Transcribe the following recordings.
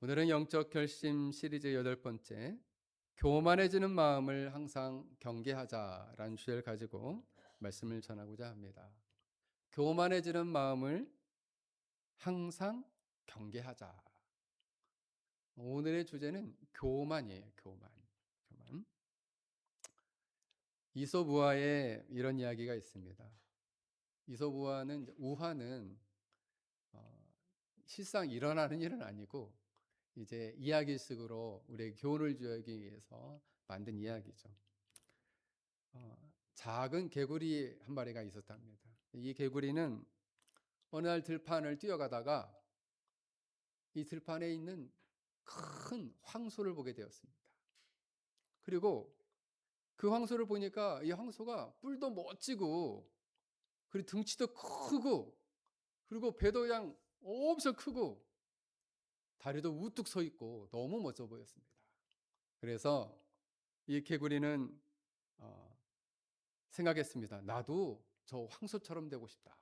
오늘은 영적 결심 시리즈 8번째, 교만해지는 마음을 항상 경계하자라는 주제를 가지고 말씀을 전하고자 합니다. 교만해지는 마음을 항상 경계하자. 오늘의 주제는 교만이에요. 교만. 이솝우화에 이런 이야기가 있습니다. 이솝우화는 우화는 어, 실상 일어나는 일은 아니고 이제 이야기식으로 우리에게 교훈을 주기 위해서 만든 이야기죠. 작은 개구리 한 마리가 있었답니다. 이 개구리는 어느 날 들판을 뛰어가다가 이 들판에 있는 큰 황소를 보게 되었습니다. 그리고 그 황소를 보니까 이 황소가 뿔도 멋지고 그리고 등치도 크고 그리고 배도 그냥 엄청 크고 다리도 우뚝 서 있고 너무 멋져 보였습니다. 그래서 이 개구리는 어, 생각했습니다. 나도 저 황소처럼 되고 싶다.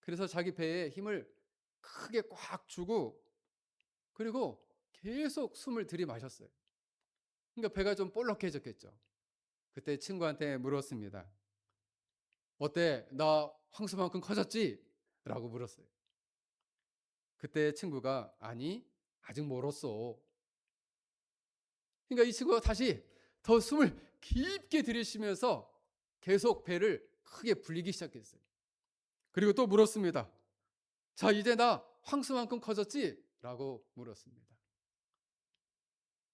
그래서 자기 배에 힘을 크게 꽉 주고 그리고 계속 숨을 들이마셨어요. 그러니까 배가 좀 볼록해졌겠죠. 그때 친구한테 물었습니다. 어때? 나 황소만큼 커졌지? 라고 물었어요. 그때 친구가 아니 아직 멀었어. 그러니까 이 친구가 다시 더 숨을 깊게 들이쉬면서 계속 배를 크게 불리기 시작했어요. 그리고 또 물었습니다. 자, 이제 나 황소만큼 커졌지? 라고 물었습니다.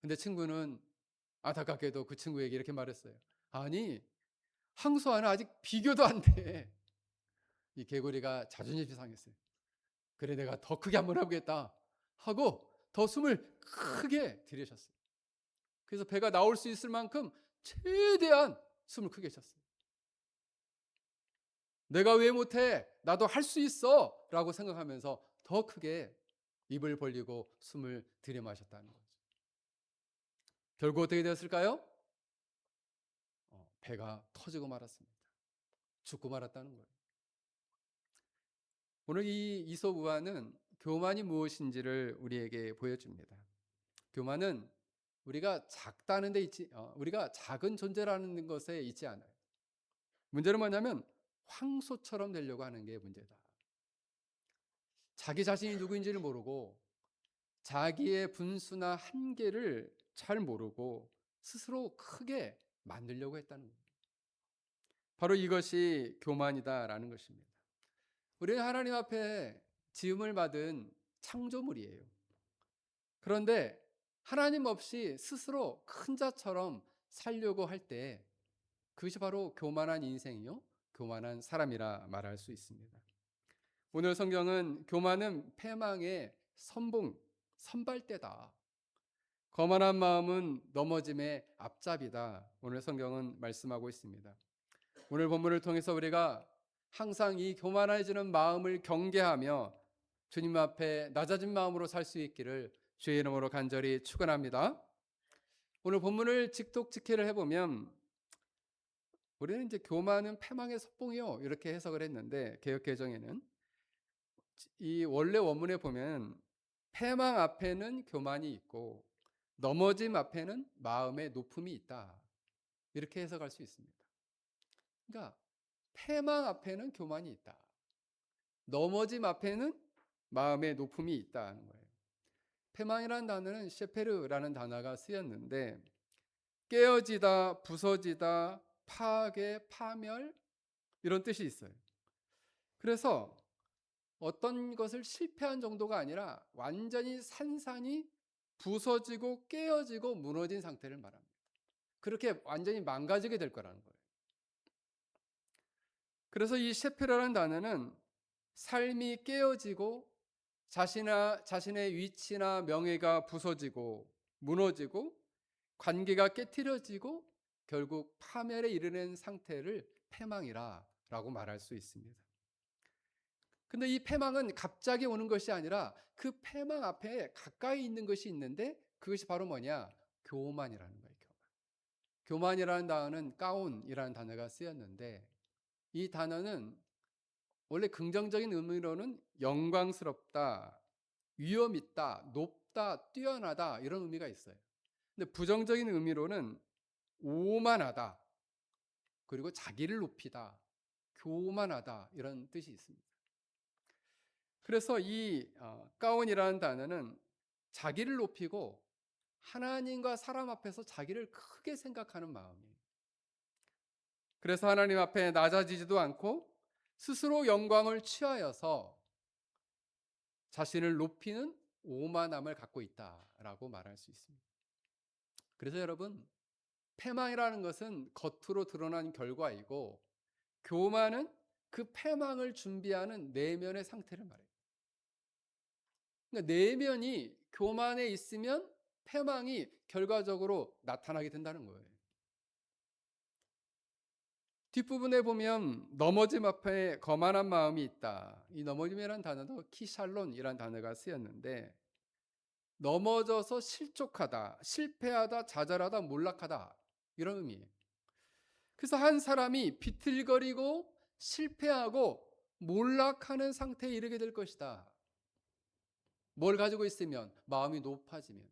근데 친구는 안타깝게도 그 친구에게 이렇게 말했어요. 아니, 황소와는 아직 비교도 안 돼. 이 개구리가 자존심이 상했어요. 그래, 내가 더 크게 한번 해보겠다 하고 더 숨을 크게 들이셨어요. 그래서 배가 나올 수 있을 만큼 최대한 숨을 크게 쉬었어요. 내가 왜 못해? 나도 할 수 있어! 라고 생각하면서 더 크게 입을 벌리고 숨을 들이마셨다는 거죠. 결국 어떻게 되었을까요? 배가 터지고 말았습니다. 죽고 말았다는 거예요. 오늘 이 이솝우화는 교만이 무엇인지를 우리에게 보여줍니다. 교만은 우리가 작다는 데 있지, 우리가 작은 존재라는 것에 있지 않아요. 문제는 뭐냐면 황소처럼 되려고 하는 게 문제다. 자기 자신이 누구인지를 모르고 자기의 분수나 한계를 잘 모르고 스스로 크게 만들려고 했다는 거예요. 바로 이것이 교만이다라는 것입니다. 우리는 하나님 앞에 지음을 받은 창조물이에요. 그런데 하나님 없이 스스로 큰 자처럼 살려고 할 때 그것이 바로 교만한 인생이요, 교만한 사람이라 말할 수 있습니다. 오늘 성경은 교만은 패망의 선발대다. 거만한 마음은 넘어짐의 앞잡이다. 오늘 성경은 말씀하고 있습니다. 오늘 본문을 통해서 우리가 항상 이 교만해지는 마음을 경계하며 주님 앞에 낮아진 마음으로 살 수 있기를 주의 이름으로 간절히 축원합니다. 오늘 본문을 직독직해를 해보면 우리는 이제 교만은 패망의 선봉이요 이렇게 해석을 했는데 개역개정에는 이 원래 원문에 보면 패망 앞에는 교만이 있고 넘어짐 앞에는 마음의 높음이 있다 이렇게 해석할 수 있습니다. 그러니까 패망 앞에는 교만이 있다. 넘어짐 앞에는 마음의 높음이 있다는 거예요. 패망이라는 단어는 셰페르라는 단어가 쓰였는데 깨어지다, 부서지다, 파괴, 파멸 이런 뜻이 있어요. 그래서 어떤 것을 실패한 정도가 아니라 완전히 산산이 부서지고 깨어지고 무너진 상태를 말합니다. 그렇게 완전히 망가지게 될 거라는 거예요. 그래서 이 셰페르라는 단어는 삶이 깨어지고 자신의 위치나 명예가 부서지고 무너지고 관계가 깨트려지고 결국 파멸에 이르는 상태를 패망이라고 말할 수 있습니다. 근데 이 패망은 갑자기 오는 것이 아니라 그 패망 앞에 가까이 있는 것이 있는데 그것이 바로 뭐냐? 교만이라는 거예요. 교만이라는 단어는 가온이라는 단어가 쓰였는데 이 단어는 원래 긍정적인 의미로는 영광스럽다, 위험 있다, 높다, 뛰어나다 이런 의미가 있어요. 근데 부정적인 의미로는 오만하다, 그리고 자기를 높이다, 교만하다 이런 뜻이 있습니다. 그래서 이 가온이라는 단어는 자기를 높이고 하나님과 사람 앞에서 자기를 크게 생각하는 마음이에요. 그래서 하나님 앞에 낮아지지도 않고 스스로 영광을 취하여서 자신을 높이는 오만함을 갖고 있다라고 말할 수 있습니다. 그래서 여러분, 패망이라는 것은 겉으로 드러난 결과이고 교만은 그 패망을 준비하는 내면의 상태를 말해요. 그러니까 내면이 교만에 있으면 패망이 결과적으로 나타나게 된다는 거예요. 뒷부분에 보면 넘어짐 앞에 거만한 마음이 있다. 이 넘어짐이라는 단어도 키샬론이라는 단어가 쓰였는데 넘어져서 실족하다, 실패하다, 좌절하다, 몰락하다 이런 의미예요. 그래서 한 사람이 비틀거리고 실패하고 몰락하는 상태에 이르게 될 것이다. 뭘 가지고 있으면? 마음이 높아지면.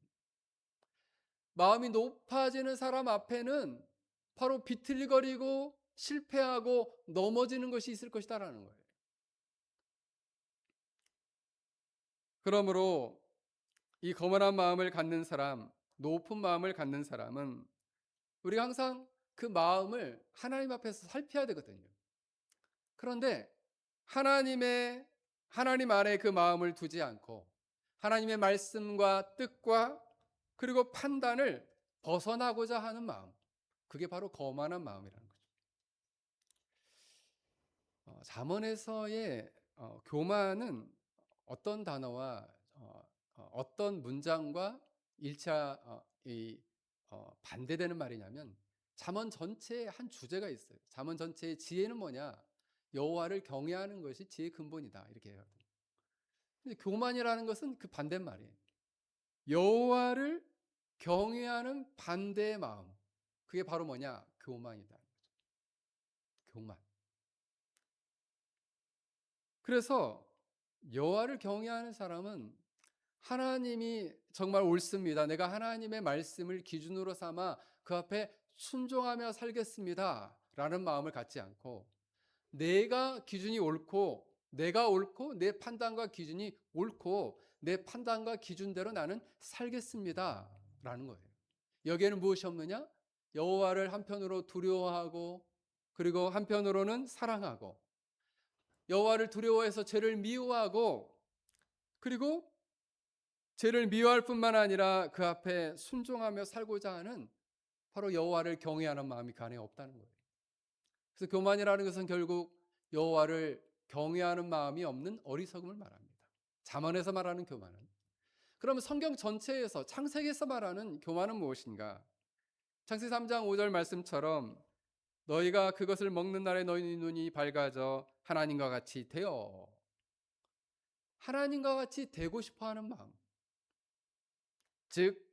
마음이 높아지는 사람 앞에는 바로 비틀거리고 실패하고 넘어지는 것이 있을 것이다라는 거예요. 그러므로 이 거만한 마음을 갖는 사람, 높은 마음을 갖는 사람은 우리가 항상 그 마음을 하나님 앞에서 살펴야 되거든요. 그런데 하나님 안에 그 마음을 두지 않고 하나님의 말씀과 뜻과 그리고 판단을 벗어나고자 하는 마음, 그게 바로 거만한 마음이라는 거죠. 잠언에서의 교만은 어떤 단어와 어떤 문장과 일차 반대되는 말이냐면 잠언 전체에 한 주제가 있어요. 잠언 전체의 지혜는 뭐냐? 여호와를 경외하는 것이 지혜의 근본이다. 이렇게 해요. 근데 교만이라는 것은 그 반대말이에요. 여호와를 경외하는 반대의 마음. 그게 바로 뭐냐? 교만이다. 교만. 그래서 여호와를 경외하는 사람은 하나님이 정말 옳습니다. 내가 하나님의 말씀을 기준으로 삼아 그 앞에 순종하며 살겠습니다. 라는 마음을 갖지 않고 내가 기준이 옳고 내가 옳고 내 판단과 기준이 옳고 내 판단과 기준대로 나는 살겠습니다. 라는 거예요. 여기에는 무엇이 없느냐? 여호와를 한편으로 두려워하고 그리고 한편으로는 사랑하고 여호와를 두려워해서 죄를 미워하고 그리고 죄를 미워할 뿐만 아니라 그 앞에 순종하며 살고자 하는 바로 여호와를 경외하는 마음이 그 안에 없다는 거예요. 그래서 교만이라는 것은 결국 여호와를 경외하는 마음이 없는 어리석음을 말합니다. 잠언에서 말하는 교만은. 그러면 성경 전체에서 창세기에서 말하는 교만은 무엇인가? 창세기 3장 5절 말씀처럼 너희가 그것을 먹는 날에 너희 눈이 밝아져 하나님과 같이 되어 하나님과 같이 되고 싶어하는 마음. 즉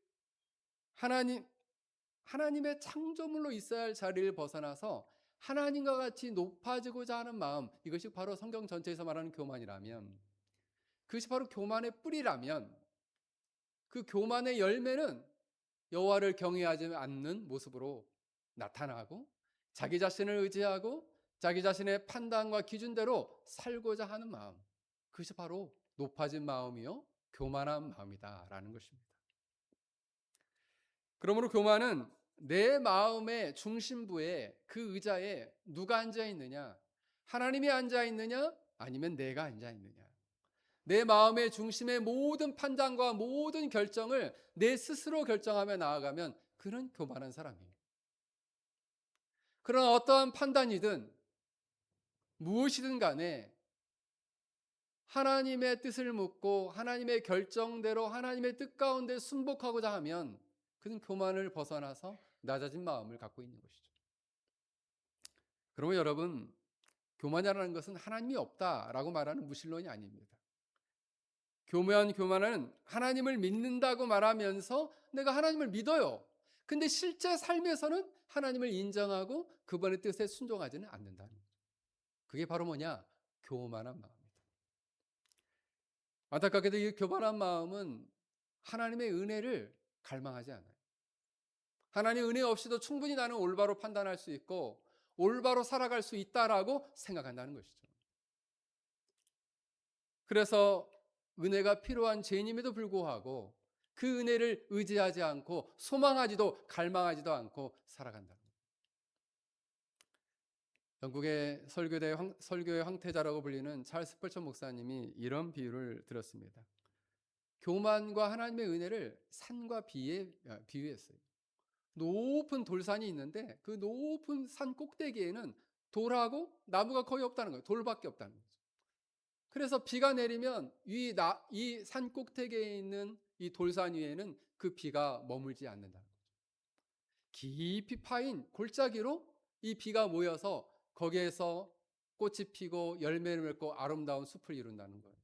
하나님의 창조물로 있어야 할 자리를 벗어나서 하나님과 같이 높아지고자 하는 마음, 이것이 바로 성경 전체에서 말하는 교만이라면, 그것이 바로 교만의 뿌리라면 그 교만의 열매는 여호와를 경외하지 않는 모습으로 나타나고 자기 자신을 의지하고 자기 자신의 판단과 기준대로 살고자 하는 마음, 그것이 바로 높아진 마음이요 교만한 마음이다라는 것입니다. 그러므로 교만은 내 마음의 중심부에 그 의자에 누가 앉아 있느냐? 하나님이 앉아 있느냐? 아니면 내가 앉아 있느냐? 내 마음의 중심의 모든 판단과 모든 결정을 내 스스로 결정하며 나아가면 그는 교만한 사람이에요. 그러나 어떠한 판단이든 무엇이든 간에 하나님의 뜻을 묻고 하나님의 결정대로 하나님의 뜻 가운데 순복하고자 하면 그는 교만을 벗어나서 낮아진 마음을 갖고 있는 것이죠. 그러면 여러분, 교만이라는 것은 하나님이 없다라고 말하는 무신론이 아닙니다. 교만은 하나님을 믿는다고 말하면서 내가 하나님을 믿어요. 근데 실제 삶에서는 하나님을 인정하고 그분의 뜻에 순종하지는 않는다는 거죠. 그게 바로 뭐냐? 교만한 마음입니다. 안타깝게도 이 교만한 마음은 하나님의 은혜를 갈망하지 않아요. 하나님의 은혜 없이도 충분히 나는 올바로 판단할 수 있고 올바로 살아갈 수 있다라고 생각한다는 것이죠. 그래서 은혜가 필요한 죄인임에도 불구하고 그 은혜를 의지하지 않고 소망하지도 갈망하지도 않고 살아간다. 영국의 설교의 황태자라고 불리는 찰스 스펄전 목사님이 이런 비유를 들었습니다. 교만과 하나님의 은혜를 산과 비유했어요. 높은 돌산이 있는데 그 높은 산 꼭대기에는 돌하고 나무가 거의 없다는 거예요. 돌밖에 없다는 거죠. 그래서 비가 내리면 이 산 꼭대기에 있는 이 돌산 위에는 그 비가 머물지 않는다는 거죠. 깊이 파인 골짜기로 이 비가 모여서 거기에서 꽃이 피고 열매를 맺고 아름다운 숲을 이룬다는 거예요.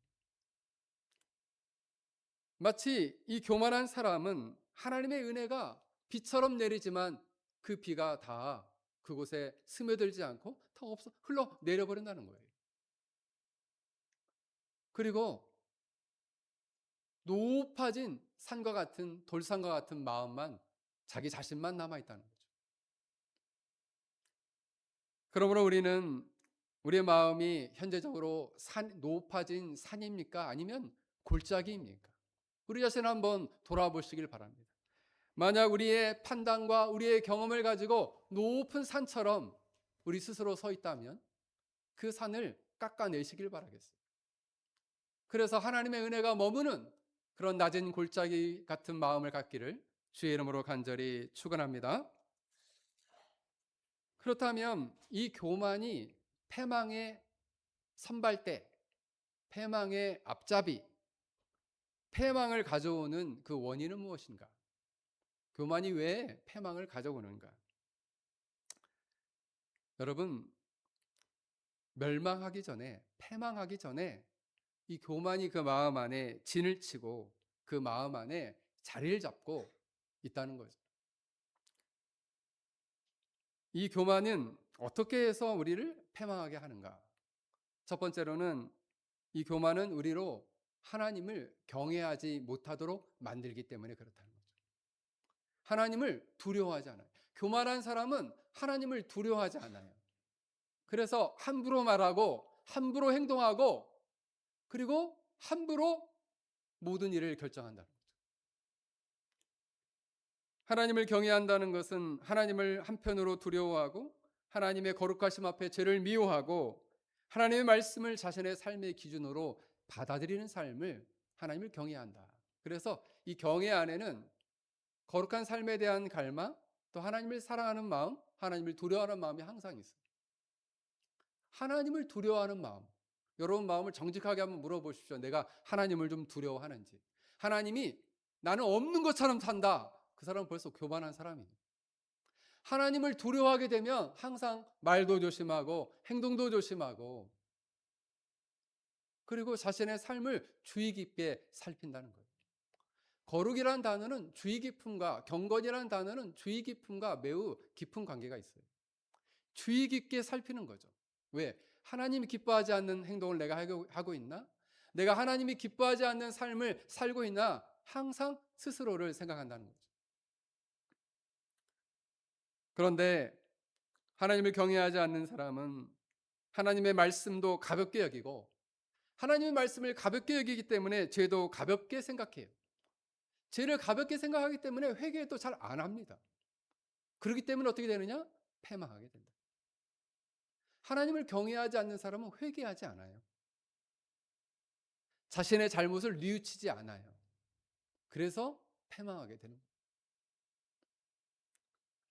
마치 이 교만한 사람은 하나님의 은혜가 비처럼 내리지만 그 비가 다 그곳에 스며들지 않고 다 없어 흘러 내려버린다는 거예요. 그리고 높아진 산과 같은 돌산과 같은 마음만 자기 자신만 남아 있다는 거죠. 그러므로 우리는 우리의 마음이 현재적으로 높아진 산입니까? 아니면 골짜기입니까? 우리 자신을 한번 돌아보시길 바랍니다. 만약 우리의 판단과 우리의 경험을 가지고 높은 산처럼 우리 스스로 서 있다면 그 산을 깎아내시길 바라겠어요. 그래서 하나님의 은혜가 머무는 그런 낮은 골짜기 같은 마음을 갖기를 주의 이름으로 간절히 축원합니다. 그렇다면 이 교만이 패망의 선발대, 패망의 앞잡이, 패망을 가져오는 그 원인은 무엇인가? 교만이 왜 패망을 가져오는가? 여러분, 멸망하기 전에, 패망하기 전에 이 교만이 그 마음 안에 진을 치고 그 마음 안에 자리를 잡고 있다는 거죠. 이 교만은 어떻게 해서 우리를 패망하게 하는가? 첫 번째로는 이 교만은 우리로 하나님을 경외하지 못하도록 만들기 때문에 그렇다는 거죠. 하나님을 두려워하지 않아요. 교만한 사람은 하나님을 두려워하지 않아요. 그래서 함부로 말하고 함부로 행동하고 그리고 함부로 모든 일을 결정한다는 거죠. 하나님을 경외한다는 것은 하나님을 한편으로 두려워하고 하나님의 거룩하심 앞에 죄를 미워하고 하나님의 말씀을 자신의 삶의 기준으로 받아들이는 삶을 하나님을 경외한다. 그래서 이 경외 안에는 거룩한 삶에 대한 갈망, 또 하나님을 사랑하는 마음, 하나님을 두려워하는 마음이 항상 있어요. 하나님을 두려워하는 마음. 여러분 마음을 정직하게 한번 물어보십시오. 내가 하나님을 좀 두려워하는지. 하나님이 나는 없는 것처럼 산다. 그 사람은 벌써 교만한 사람이에요. 하나님을 두려워하게 되면 항상 말도 조심하고 행동도 조심하고 그리고 자신의 삶을 주의 깊게 살핀다는 거예요. 거룩이라는 단어는 주의 깊음과 경건이라는 단어는 주의 깊음과 매우 깊은 관계가 있어요. 주의 깊게 살피는 거죠. 왜? 하나님이 기뻐하지 않는 행동을 내가 하고 있나? 내가 하나님이 기뻐하지 않는 삶을 살고 있나? 항상 스스로를 생각한다는 거죠. 그런데 하나님을 경외하지 않는 사람은 하나님의 말씀도 가볍게 여기고 하나님의 말씀을 가볍게 여기기 때문에 죄도 가볍게 생각해요. 죄를 가볍게 생각하기 때문에 회개도 잘 안 합니다. 그렇기 때문에 어떻게 되느냐? 패망하게 된다. 하나님을 경외하지 않는 사람은 회개하지 않아요. 자신의 잘못을 뉘우치지 않아요. 그래서 패망하게 되는 거예요.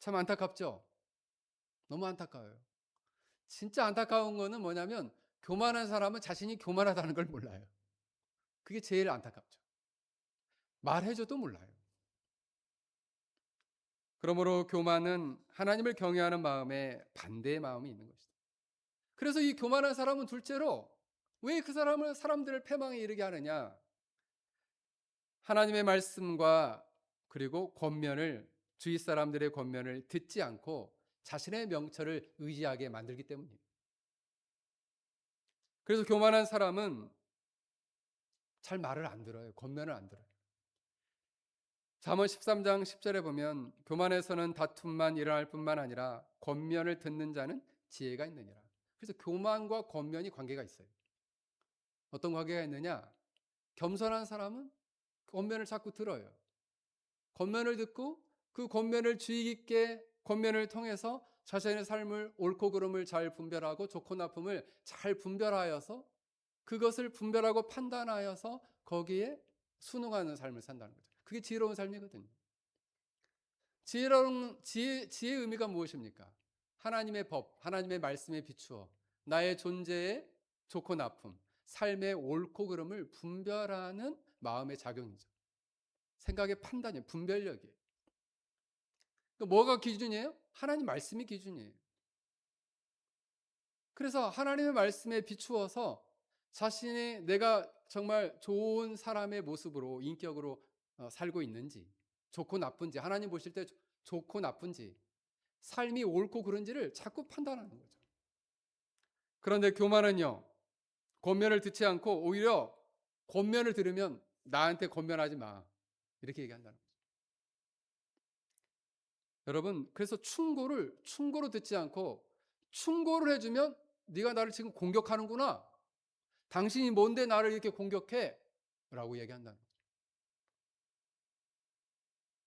참 안타깝죠? 너무 안타까워요. 진짜 안타까운 거는 뭐냐면 교만한 사람은 자신이 교만하다는 걸 몰라요. 그게 제일 안타깝죠. 말해줘도 몰라요. 그러므로 교만은 하나님을 경외하는 마음에 반대의 마음이 있는 것이다. 그래서 이 교만한 사람은 둘째로 왜 그 사람들을 패망에 이르게 하느냐? 하나님의 말씀과 그리고 주위 사람들의 권면을 듣지 않고 자신의 명철을 의지하게 만들기 때문입니다. 그래서 교만한 사람은 잘 말을 안 들어요. 권면을 안 들어요. 잠언 13장 10절에 보면 교만에서는 다툼만 일어날 뿐만 아니라 권면을 듣는 자는 지혜가 있느니라. 그래서 교만과 권면이 관계가 있어요. 어떤 관계가 있느냐? 겸손한 사람은 권면을 자꾸 들어요. 권면을 듣고 그 권면을 주의 깊게 권면을 통해서 자신의 삶을 옳고 그름을 잘 분별하고 좋고 나쁨을 잘 분별하여서 그것을 분별하고 판단하여서 거기에 순응하는 삶을 산다는 거죠. 그게 지혜로운 삶이거든요. 지혜의 의미가 무엇입니까? 하나님의 법, 하나님의 말씀에 비추어 나의 존재의 좋고 나쁨, 삶의 옳고 그름을 분별하는 마음의 작용이죠. 생각의 판단이에요. 분별력이에요. 그러니까 뭐가 기준이에요? 하나님 말씀이 기준이에요. 그래서 하나님의 말씀에 비추어서 자신이 내가 정말 좋은 사람의 모습으로 인격으로 살고 있는지, 좋고 나쁜지, 하나님 보실 때 좋고 나쁜지, 삶이 옳고 그른지를 자꾸 판단하는 거죠. 그런데 교만은요, 권면을 듣지 않고 오히려 권면을 들으면 나한테 권면하지 마. 이렇게 얘기한다는 거죠. 여러분, 그래서 충고로 듣지 않고 충고를 해주면 네가 나를 지금 공격하는구나. 당신이 뭔데 나를 이렇게 공격해? 라고 얘기한다는 거죠.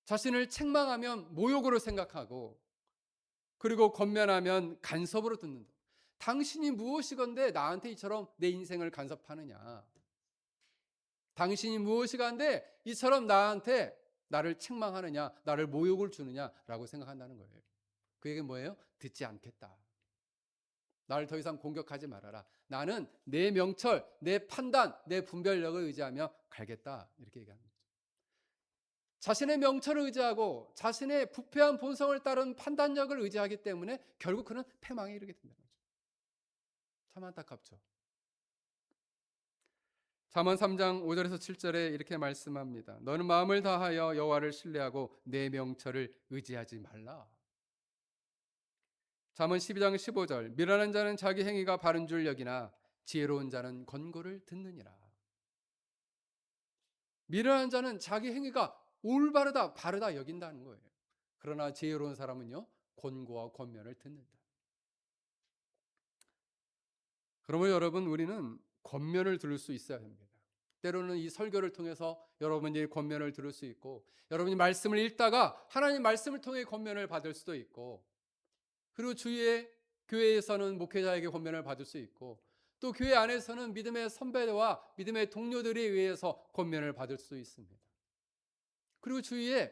자신을 책망하면 모욕으로 생각하고 그리고 권면하면 간섭으로 듣는다. 당신이 무엇이건데 나한테 이처럼 내 인생을 간섭하느냐. 당신이 무엇이건데 이처럼 나한테 나를 책망하느냐, 나를 모욕을 주느냐라고 생각한다는 거예요. 그 얘기는 뭐예요? 듣지 않겠다. 나를 더 이상 공격하지 말아라. 나는 내 명철, 내 판단, 내 분별력을 의지하며 갈겠다. 이렇게 얘기하는 거죠. 자신의 명철을 의지하고 자신의 부패한 본성을 따른 판단력을 의지하기 때문에 결국 그는 패망에 이르게 된다는 거죠. 참 안타깝죠. 잠언 3장 5절에서 7절에 이렇게 말씀합니다. 너는 마음을 다하여 여호와를 신뢰하고 내 명철을 의지하지 말라. 잠언 12장 15절 미련한 자는 자기 행위가 바른 줄 여기나 지혜로운 자는 권고를 듣느니라. 미련한 자는 자기 행위가 올바르다 바르다 여긴다는 거예요. 그러나 지혜로운 사람은요 권고와 권면을 듣는다. 그러면 여러분 우리는 권면을 들을 수 있어야 합니다. 때로는 이 설교를 통해서 여러분이 권면을 들을 수 있고 여러분이 말씀을 읽다가 하나님 말씀을 통해 권면을 받을 수도 있고 그리고 주위의 교회에서는 목회자에게 권면을 받을 수 있고 또 교회 안에서는 믿음의 선배와 믿음의 동료들에 의해서 권면을 받을 수 있습니다. 그리고 주위에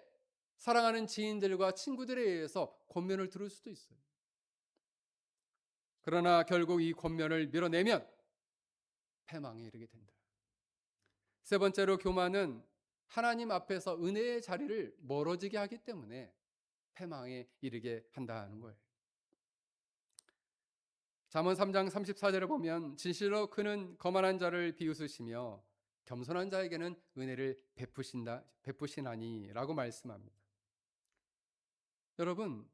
사랑하는 지인들과 친구들에 의해서 권면을 들을 수도 있어요. 그러나 결국 이 권면을 밀어내면 패망에 이르게 된다. 세 번째로 교만은 하나님 앞에서 은혜의 자리를 멀어지게 하기 때문에 패망에 이르게 한다는 거예요. 잠언 3장 34절에 보면 진실로 그는 거만한 자를 비웃으시며 겸손한 자에게는 은혜를 베푸시나니라고 말씀합니다. 여러분,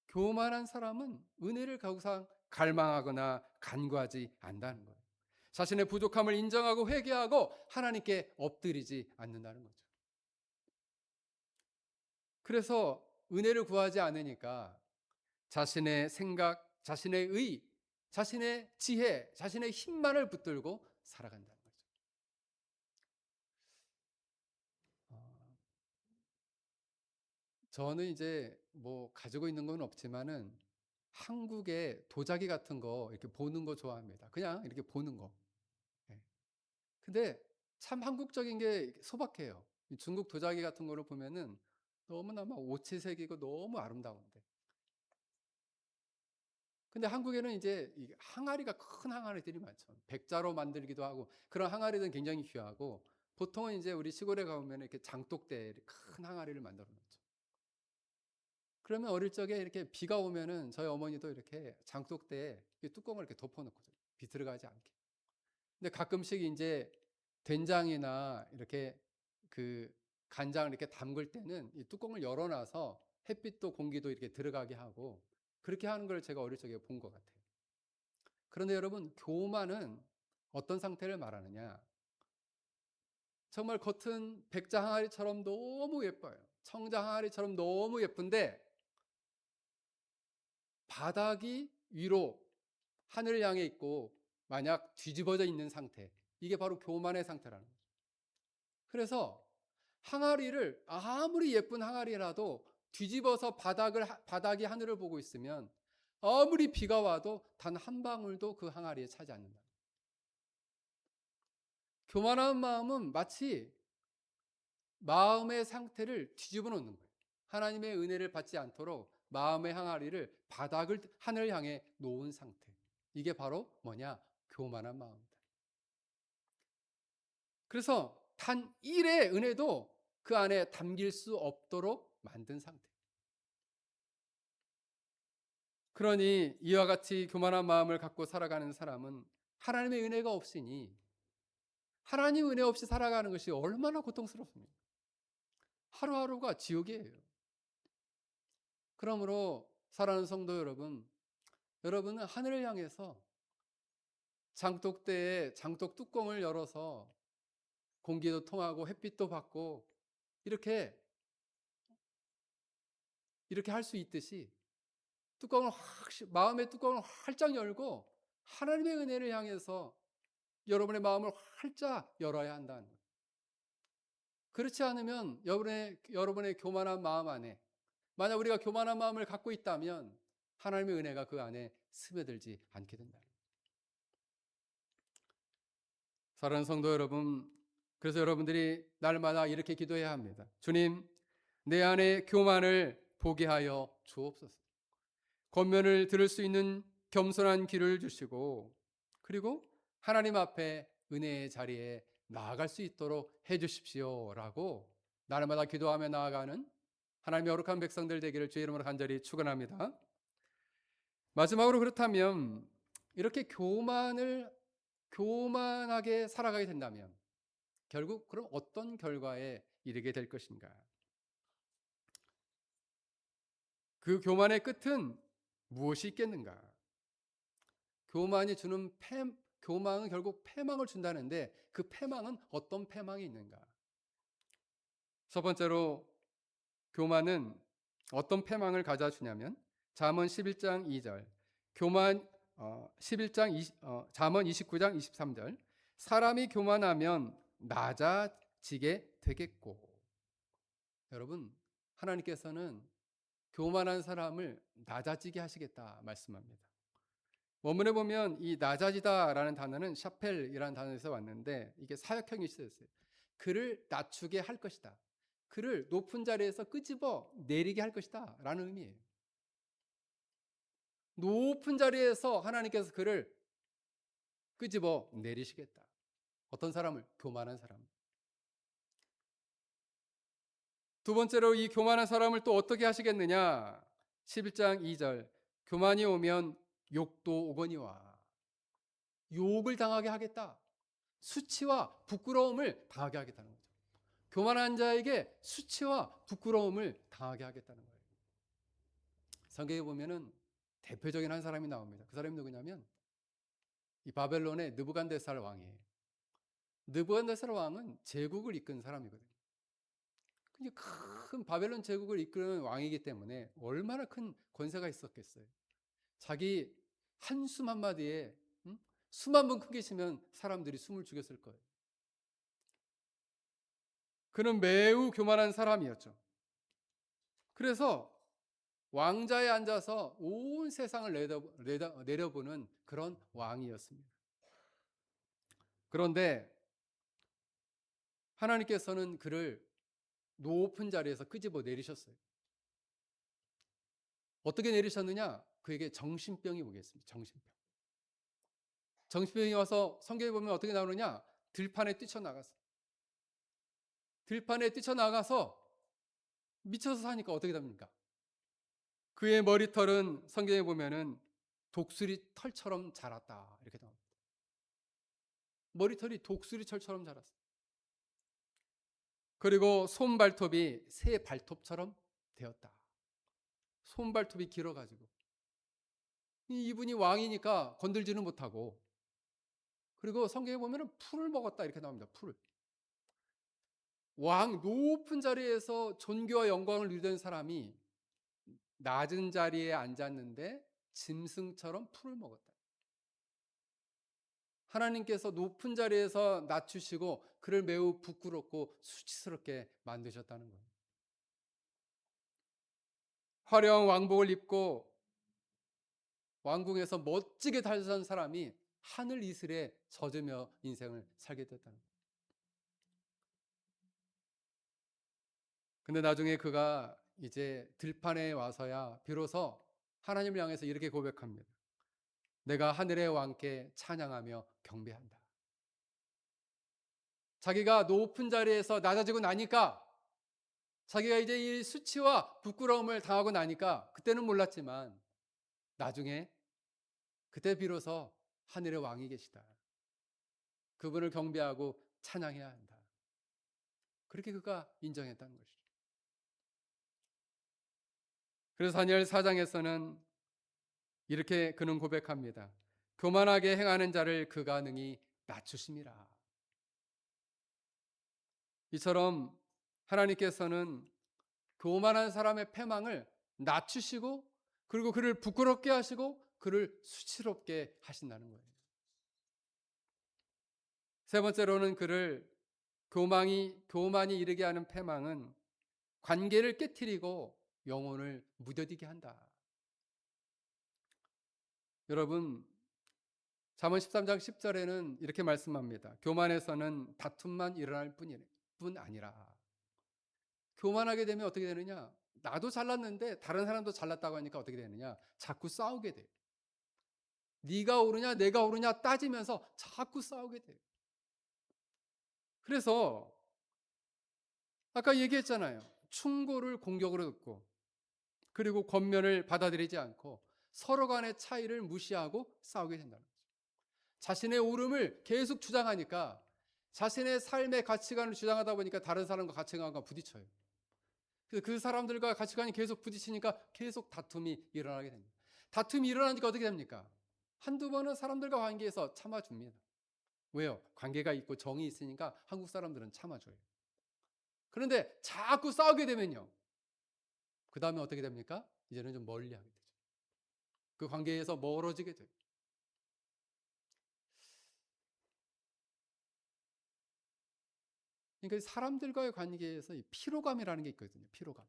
교만한 사람은 은혜를 항상 갈망하거나 간구하지 않는다는 거예요. 자신의 부족함을 인정하고 회개하고 하나님께 엎드리지 않는다는 거죠. 그래서 은혜를 구하지 않으니까 자신의 생각, 자신의 의, 자신의 지혜, 자신의 힘만을 붙들고 살아간다는 거죠. 어, 저는 이제 뭐 가지고 있는 건 없지만은 한국의 도자기 같은 거 이렇게 보는 거 좋아합니다. 그냥 이렇게 보는 거. 예. 근데 참 한국적인 게 소박해요. 이 중국 도자기 같은 거를 보면은 너무나 막 오치색이고 너무 아름다운데. 근데 한국에는 이제 이 항아리가 큰 항아리들이 많죠. 백자로 만들기도 하고 그런 항아리들은 굉장히 귀하고 보통은 이제 우리 시골에 가보면 이렇게 장독대에 큰 항아리를 만들어 놓죠. 그러면 어릴 적에 이렇게 비가 오면은 저희 어머니도 이렇게 장독대에 이 뚜껑을 이렇게 덮어놓거든요. 비 들어가지 않게. 근데 가끔씩 이제 된장이나 이렇게 그 간장을 이렇게 담글 때는 이 뚜껑을 열어놔서 햇빛도 공기도 이렇게 들어가게 하고 그렇게 하는 걸 제가 어릴 적에 본 것 같아요. 그런데 여러분, 교만은 어떤 상태를 말하느냐? 정말 겉은 백자 항아리처럼 너무 예뻐요. 청자 항아리처럼 너무 예쁜데 바닥이 위로 하늘을 향해 있고 만약 뒤집어져 있는 상태. 이게 바로 교만의 상태라는 거죠. 그래서 항아리를 아무리 예쁜 항아리라도 뒤집어서 바닥이 하늘을 보고 있으면 아무리 비가 와도 단 한 방울도 그 항아리에 차지 않는다. 교만한 마음은 마치 마음의 상태를 뒤집어 놓는 거예요. 하나님의 은혜를 받지 않도록 마음의 항아리를 하늘 향해 놓은 상태. 이게 바로 뭐냐? 교만한 마음이다. 그래서 단 1의 은혜도 그 안에 담길 수 없도록 만든 상태. 그러니 이와 같이 교만한 마음을 갖고 살아가는 사람은 하나님의 은혜가 없으니 하나님 은혜 없이 살아가는 것이 얼마나 고통스럽습니까? 하루하루가 지옥이에요. 그러므로 사랑하는 성도 여러분, 여러분은 하늘을 향해서 장독대에 장독 뚜껑을 열어서 공기도 통하고 햇빛도 받고 이렇게 할 수 있듯이 마음의 뚜껑을 활짝 열고 하나님의 은혜를 향해서 여러분의 마음을 활짝 열어야 한다는 거예요. 그렇지 않으면 여러분의 교만한 마음 안에, 만약 우리가 교만한 마음을 갖고 있다면 하나님의 은혜가 그 안에 스며들지 않게 된다. 사랑하는 성도 여러분, 그래서 여러분들이 날마다 이렇게 기도해야 합니다. 주님, 내 안에 교만을 보게 하여 주옵소서. 권면을 들을 수 있는 겸손한 귀를 주시고, 그리고 하나님 앞에 은혜의 자리에 나아갈 수 있도록 해 주십시오라고 날마다 기도하며 나아가는 하나님의 거룩한 백성들 되기를 주의 이름으로 간절히 축원합니다. 마지막으로, 그렇다면 이렇게 교만하게 살아가게 된다면 결국 그럼 어떤 결과에 이르게 될 것인가? 그 교만의 끝은 무엇이 있겠는가? 교만은 결국 패망을 준다는데 그 패망은 어떤 패망이 있는가? 첫 번째로 교만은 어떤 패망을 가져주냐면 잠언 11장 2절, 잠언 29장 23절, 사람이 교만하면 낮아지게 되겠고. 여러분, 하나님께서는 교만한 사람을 낮아지게 하시겠다 말씀합니다. 원문에 보면 이 낮아지다라는 단어는 샤펠이라는 단어에서 왔는데 이게 사역형이 쓰였어요. 그를 낮추게 할 것이다. 그를 높은 자리에서 끄집어 내리게 할 것이다 라는 의미예요. 높은 자리에서 하나님께서 그를 끄집어 내리시겠다. 어떤 사람을? 교만한 사람. 두 번째로 이 교만한 사람을 또 어떻게 하시겠느냐? 11장 2절, 교만이 오면 욕도 오거니와. 욕을 당하게 하겠다. 수치와 부끄러움을 당하게 하겠다는 거죠. 교만한 자에게 수치와 부끄러움을 당하게 하겠다는 거예요. 성경에 보면은 대표적인 한 사람이 나옵니다. 그 사람이 누구냐면 이 바벨론의 느부갓네살 왕이에요. 느부갓네살 왕은 제국을 이끈 사람이거든요. 큰 바벨론 제국을 이끄는 왕이기 때문에 얼마나 큰 권세가 있었겠어요. 자기 한숨 한마디에 수만 번 큰 계시면 사람들이 숨을 죽였을 거예요. 그는 매우 교만한 사람이었죠. 그래서 왕자에 앉아서 온 세상을 내려보는 그런 왕이었습니다. 그런데 하나님께서는 그를 높은 자리에서 끄집어 내리셨어요. 어떻게 내리셨느냐? 그에게 정신병이 오겠습니다. 정신병이 와서 성경에 보면 어떻게 나오느냐? 들판에 뛰쳐나가서 미쳐서 사니까 어떻게 됩니까? 그의 머리털은 성경에 보면은 독수리 털처럼 자랐다 이렇게 나옵니다. 머리털이 독수리 털처럼 자랐어요. 그리고 손발톱이 새 발톱처럼 되었다. 손발톱이 길어가지고 이분이 왕이니까 건들지는 못하고, 그리고 성경에 보면은 풀을 먹었다 이렇게 나옵니다. 풀을. 왕 높은 자리에서 존귀와 영광을 누리던 사람이 낮은 자리에 앉았는데 짐승처럼 풀을 먹었다. 하나님께서 높은 자리에서 낮추시고 그를 매우 부끄럽고 수치스럽게 만드셨다는 거예요. 화려한 왕복을 입고 왕궁에서 멋지게 달선 사람이 하늘 이슬에 젖으며 인생을 살게 됐다는 거예요. 근데 나중에 그가 이제 들판에 와서야 비로소 하나님을 향해서 이렇게 고백합니다. 내가 하늘의 왕께 찬양하며 경배한다. 자기가 높은 자리에서 낮아지고 나니까, 자기가 이제 이 수치와 부끄러움을 당하고 나니까 그때는 몰랐지만 나중에 그때 비로소 하늘의 왕이 계시다. 그분을 경배하고 찬양해야 한다. 그렇게 그가 인정했다는 것이죠. 그래서 다니엘 4장에서는 이렇게 그는 고백합니다. 교만하게 행하는 자를 그가 능히 낮추심이라. 이처럼 하나님께서는 교만한 사람의 패망을 낮추시고 그리고 그를 부끄럽게 하시고 그를 수치롭게 하신다는 거예요. 세 번째로는 그를 교만이 이르게 하는 패망은 관계를 깨트리고 영혼을 무뎌지게 한다. 여러분, 잠언 13장 10절에는 이렇게 말씀합니다. 교만에서는 다툼만 일어날 뿐 아니라. 교만하게 되면 어떻게 되느냐? 나도 잘났는데 다른 사람도 잘났다고 하니까 어떻게 되느냐? 자꾸 싸우게 돼요. 네가 옳으냐 내가 옳으냐 따지면서 자꾸 싸우게 돼요. 그래서 아까 얘기했잖아요. 충고를 공격으로 듣고 그리고 권면을 받아들이지 않고 서로 간의 차이를 무시하고 싸우게 된다는 거죠. 자신의 옳음을 계속 주장하니까 자신의 삶의 가치관을 주장하다 보니까 다른 사람과 가치관과 부딪혀요. 그래서 그 사람들과 가치관이 계속 부딪히니까 계속 다툼이 일어나게 됩니다. 다툼이 일어나니까 어떻게 됩니까? 한두 번은 사람들과 관계에서 참아줍니다. 왜요? 관계가 있고 정이 있으니까 한국 사람들은 참아줘요. 그런데 자꾸 싸우게 되면요. 그 다음에 어떻게 됩니까? 이제는 좀 멀리하게 되죠. 그 관계에서 멀어지게 돼요. 그러니까 사람들과의 관계에서 이 피로감이라는 게 있거든요. 피로감.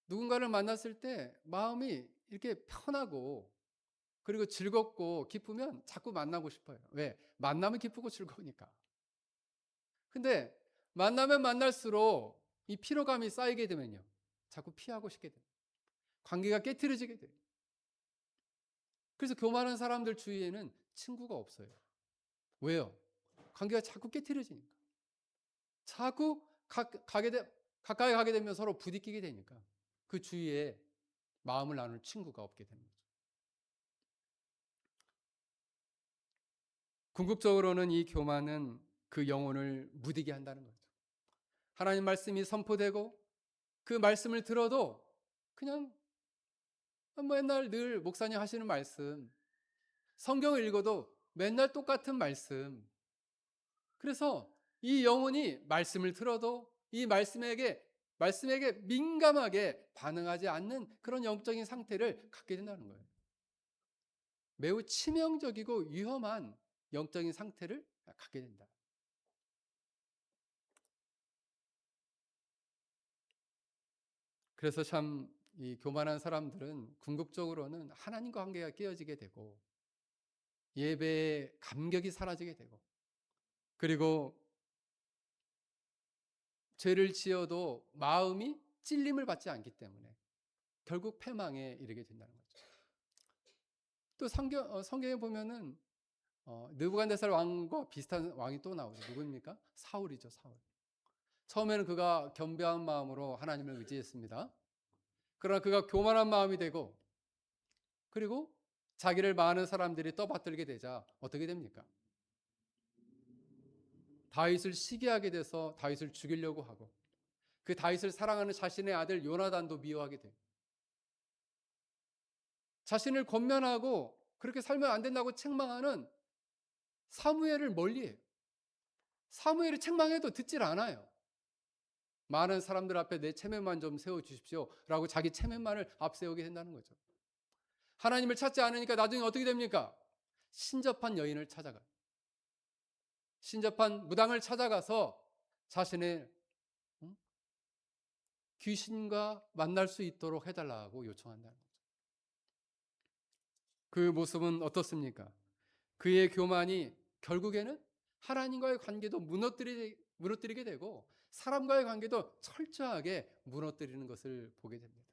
누군가를 만났을 때 마음이 이렇게 편하고 그리고 즐겁고 기쁘면 자꾸 만나고 싶어요. 왜? 만나면 기쁘고 즐거우니까. 근데 만나면 만날수록 이 피로감이 쌓이게 되면요. 자꾸 피하고 싶게 돼요. 관계가 깨트려지게 돼요. 그래서 교만한 사람들 주위에는 친구가 없어요. 왜요? 관계가 자꾸 깨트려지니까. 자꾸 가까이 가게 되면 서로 부딪히게 되니까 그 주위에 마음을 나눌 친구가 없게 되는 거죠. 궁극적으로는 이 교만은 그 영혼을 무디게 한다는 거죠. 하나님 말씀이 선포되고 그 말씀을 들어도 그냥 맨날 늘 목사님 하시는 말씀, 성경을 읽어도 맨날 똑같은 말씀. 그래서 이 영혼이 말씀을 들어도 이 말씀에게 민감하게 반응하지 않는 그런 영적인 상태를 갖게 된다는 거예요. 매우 치명적이고 위험한 영적인 상태를 갖게 된다. 그래서 참 이 교만한 사람들은 궁극적으로는 하나님과 관계가 깨어지게 되고 예배의 감격이 사라지게 되고 그리고 죄를 지어도 마음이 찔림을 받지 않기 때문에 결국 패망에 이르게 된다는 거죠. 또 성경에 보면은 느부갓네살 왕과 비슷한 왕이 또 나오죠. 누구입니까? 사울이죠. 사울. 처음에는 그가 겸비한 마음으로 하나님을 의지했습니다. 그러나 그가 교만한 마음이 되고 그리고 자기를 많은 사람들이 떠받들게 되자 어떻게 됩니까? 다윗을 시기하게 돼서 다윗을 죽이려고 하고 그 다윗을 사랑하는 자신의 아들 요나단도 미워하게 돼요. 자신을 권면하고 그렇게 살면 안 된다고 책망하는 사무엘을 멀리해요. 사무엘이 책망해도 듣질 않아요. 많은 사람들 앞에 내 체면만 좀 세워주십시오 라고 자기 체면만을 앞세우게 된다는 거죠. 하나님을 찾지 않으니까 나중에 어떻게 됩니까? 신접한 여인을 찾아가요. 신접한 무당을 찾아가서 자신의 귀신과 만날 수 있도록 해달라고 요청한다는 거죠. 그 모습은 어떻습니까? 그의 교만이 결국에는 하나님과의 관계도 무너뜨리게 되고 사람과의 관계도 철저하게 무너뜨리는 것을 보게 됩니다.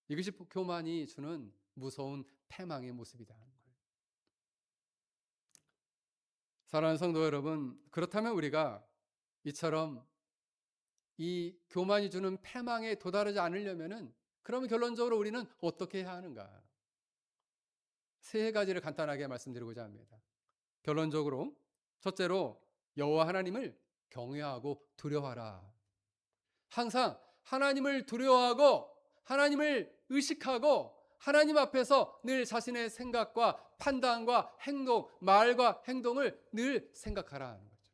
이것이 교만이 주는 무서운 패망의 모습이다 하는 거예요. 사랑하는 성도 여러분, 그렇다면 우리가 이처럼 이 교만이 주는 패망에 도달하지 않으려면은 그러면 결론적으로 우리는 어떻게 해야 하는가? 세 가지를 간단하게 말씀드리고자 합니다. 결론적으로 첫째로 여호와 하나님을 경외하고 두려워하라. 항상 하나님을 두려워하고 하나님을 의식하고 하나님 앞에서 늘 자신의 생각과 판단과 행동, 말과 행동을 늘 생각하라 하는 거죠.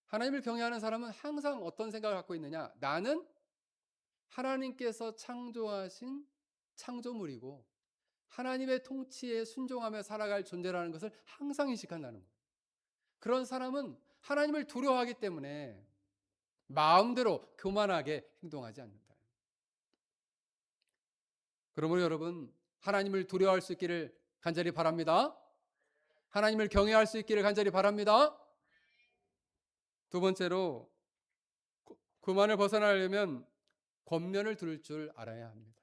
하나님을 경외하는 사람은 항상 어떤 생각을 갖고 있느냐? 나는 하나님께서 창조하신 창조물이고 하나님의 통치에 순종하며 살아갈 존재라는 것을 항상 인식한다는 거예요. 그런 사람은 하나님을 두려워하기 때문에 마음대로 교만하게 행동하지 않는다. 그러므로 여러분, 하나님을 두려워할 수 있기를 간절히 바랍니다. 하나님을 경외할 수 있기를 간절히 바랍니다. 두 번째로, 교만을 벗어나려면 권면을 들을 줄 알아야 합니다.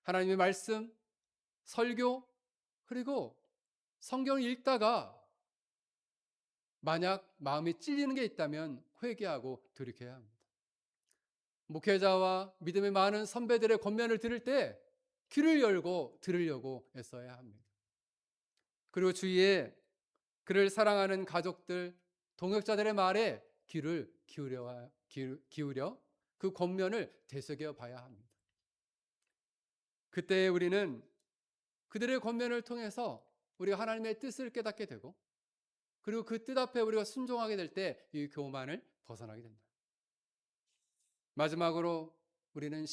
하나님의 말씀, 설교, 그리고 성경을 읽다가 만약 마음이 찔리는 게 있다면 회개하고 돌이켜야 합니다. 목회자와 믿음의 많은 선배들의 권면을 들을 때 귀를 열고 들으려고 애써야 합니다. 그리고 주위에 그를 사랑하는 가족들, 동역자들의 말에 귀를 기울여 그 권면을 되새겨 봐야 합니다. 그때 우리는 그들의 권면을 통해서 우리가 하나님의 뜻을 깨닫게 되고 그리고 그 뜻 앞에 우리가 순종하게 될 때 이 교만을 벗어나게 된다. 마지막으로 우리는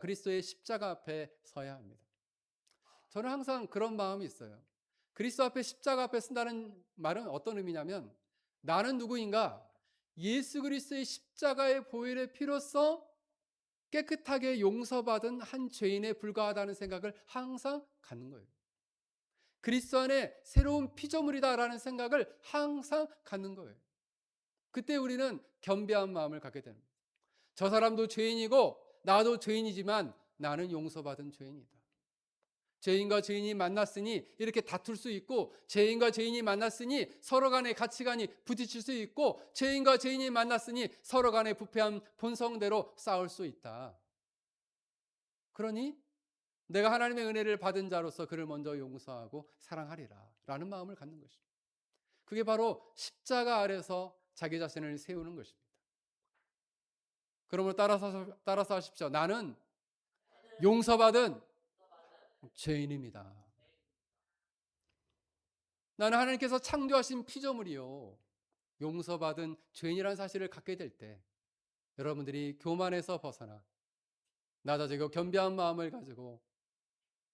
그리스도의 십자가 앞에 서야 합니다. 저는 항상 그런 마음이 있어요. 그리스도 앞에 십자가 앞에 쓴다는 말은 어떤 의미냐면 나는 누구인가? 예수 그리스도의 십자가의 보혈의 피로써 깨끗하게 용서받은 한 죄인에 불과하다는 생각을 항상 갖는 거예요. 그리스도 안에 새로운 피조물이다라는 생각을 항상 갖는 거예요. 그때 우리는 겸비한 마음을 갖게 됩니다. 저 사람도 죄인이고 나도 죄인이지만 나는 용서받은 죄인이다. 죄인과 죄인이 만났으니 이렇게 다툴 수 있고 죄인과 죄인이 만났으니 서로 간의 가치관이 부딪힐 수 있고 죄인과 죄인이 만났으니 서로 간의 부패한 본성대로 싸울 수 있다. 그러니 내가 하나님의 은혜를 받은 자로서 그를 먼저 용서하고 사랑하리라 라는 마음을 갖는 것입니다. 그게 바로 십자가 아래서 자기 자신을 세우는 것입니다. 그러므로 따라서 하십시오. 나는 용서받은 죄인입니다. 나는 하나님께서 창조하신 피조물이요. 용서받은 죄인이라는 사실을 갖게 될 때 여러분들이 교만에서 벗어나 낮아지고 겸비한 마음을 가지고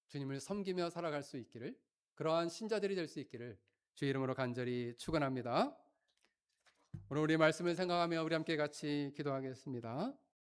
주님을 섬기며 살아갈 수 있기를 그러한 신자들이 될 수 있기를 주의 이름으로 간절히 축원합니다. 오늘 우리 말씀을 생각하며 우리 함께 같이 기도하겠습니다.